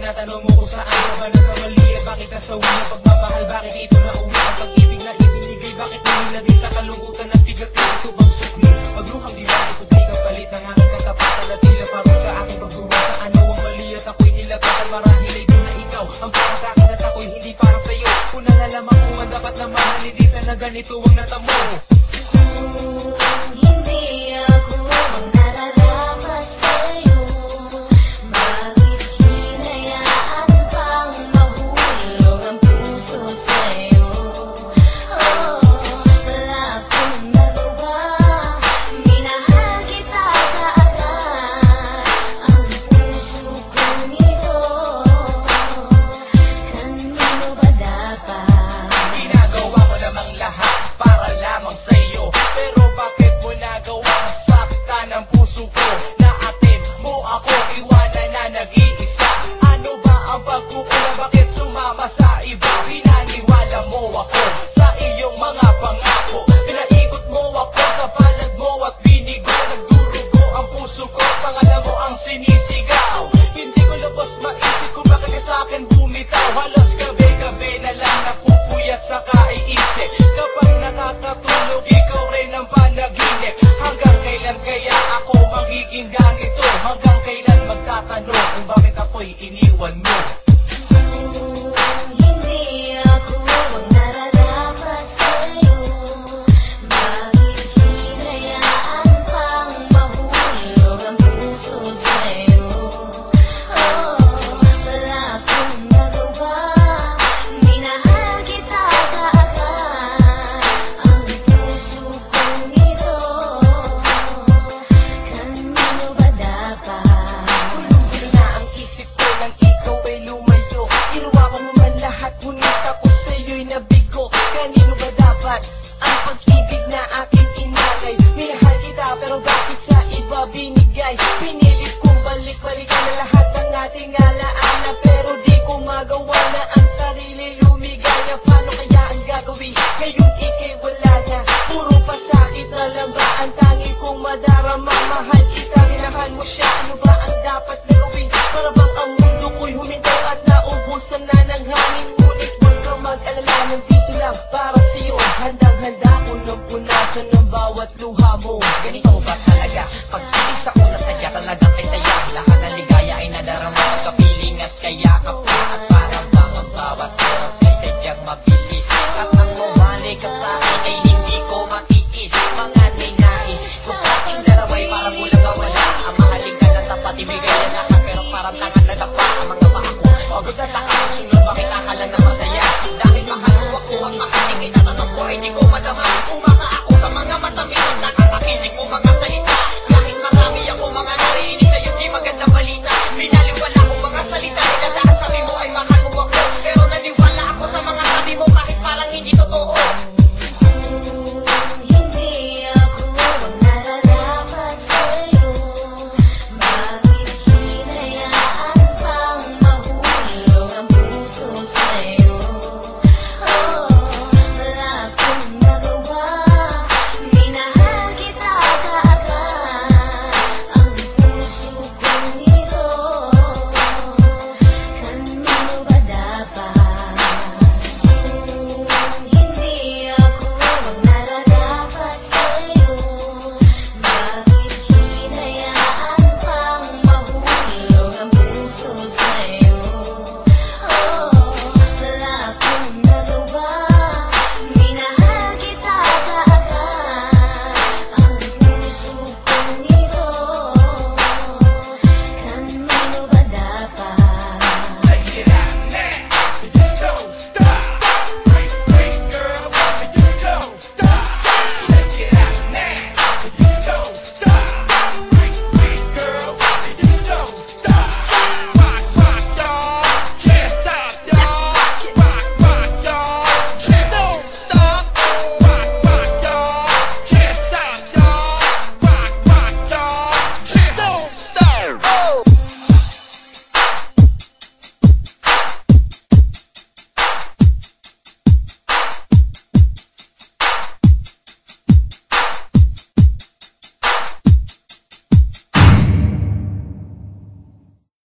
tinatanong mo kung saan ka ba nagkamali at bakit nasawi ang pagmamahal, bakit ito nauwi ang pag-ibig na ibinigay, bakit humila din sa kalungkutan at tigat ito bang sukli pagluhang di na ito di kapalit ng aking katapatan at tila parang sa aking pagbuha sa ano ang mali at ako'y nilapatan marahil ay di na ikaw ang para sa akin at ako'y hindi para sa'yo una na lamang kung ang dapat na mahalin di na ganito ang natamo. Hindi ako ang nararapat sa'yo, bakit hinayaan pang mahulog ang puso sa'yo? Oh, wala akong nagawa, minahal kita kaagad, ang puso ko nito, kanino ba dapat? Ginagawa ko namang lahat para lamang sa'yo, pero bakit mo nagawang saktan ang puso ko? Naatin mo ako, iwanan na nag-iisa. Ano ba ang pagkukula? Bakit sumama sa iba? Pinaniwala mo ako sa iyong mga pangako, pinaikot mo ako sa palad mo at binigo, nagdurugo ang puso ko, pangalan mo ang sinisigaw. Hindi ko lubos maisip kung bakit ka sa'kin bumitaw, halos gabi-gabi na lang napupuyat sa kaiisip. Kapag nakakatulog, ikaw rin ang panaginip. Hanggang kailan kaya ako magiging ganito? Hanggang kailan magtatanong kung bakit ako'y iniwan mo? Hindi ako ang nararapat sa'yo, bakit hinayaan pang mahulog ang puso sa'yo? Oh, wala akong nagawa, minahal kita kaagad, ang puso ko nito, kanino ba dapat? Gulong-gulo na ang isip ko nang ikaw ay lumayo. Ginawa ko naman lahat, ngunit ako sa'yo'y nabigo. Kanino ba dapat ang pag-ibig na aking inalay? Minahal kita pero bakit sa iba binigay? Pinilit kong balik-balikan na lahat ng ating alaala, pero di ko magawa na ang sarili lumigaya. Paano kaya ang gagawin? Ngayon ika'y wala na, puro pasakit na lang ba ang tangi kong madarama? Mahal kita, minahal mo siya, ano ba ang dapat na gawin? Para bang ang mundo ko'y huminto at naubusan na ng hangin? Ngunit huwag kang mag-alala, nandito lang para sa'yo, handang-handa ko nang punasan ng bawat luha mo. Ganito ba talaga? Pag-ibig sa una sadya talaga kay saya, lahat ng ligaya ay nadarama, magkapiling at kaya ka pa. At para bang ang bawat oras ay sadyang mabilis, at ang mawali ka sa akin ay hindi ko matiis. Mga ninais ko sa ating dalawa'y parang bulang nawala. Ang mahalin ka na tapat, ibigay na lahat, pero parang tangan na dapa ang mga paa ko. Pagod na sa kasunod, bakit akala na masaya? Dahil mahal mo ako ang mahal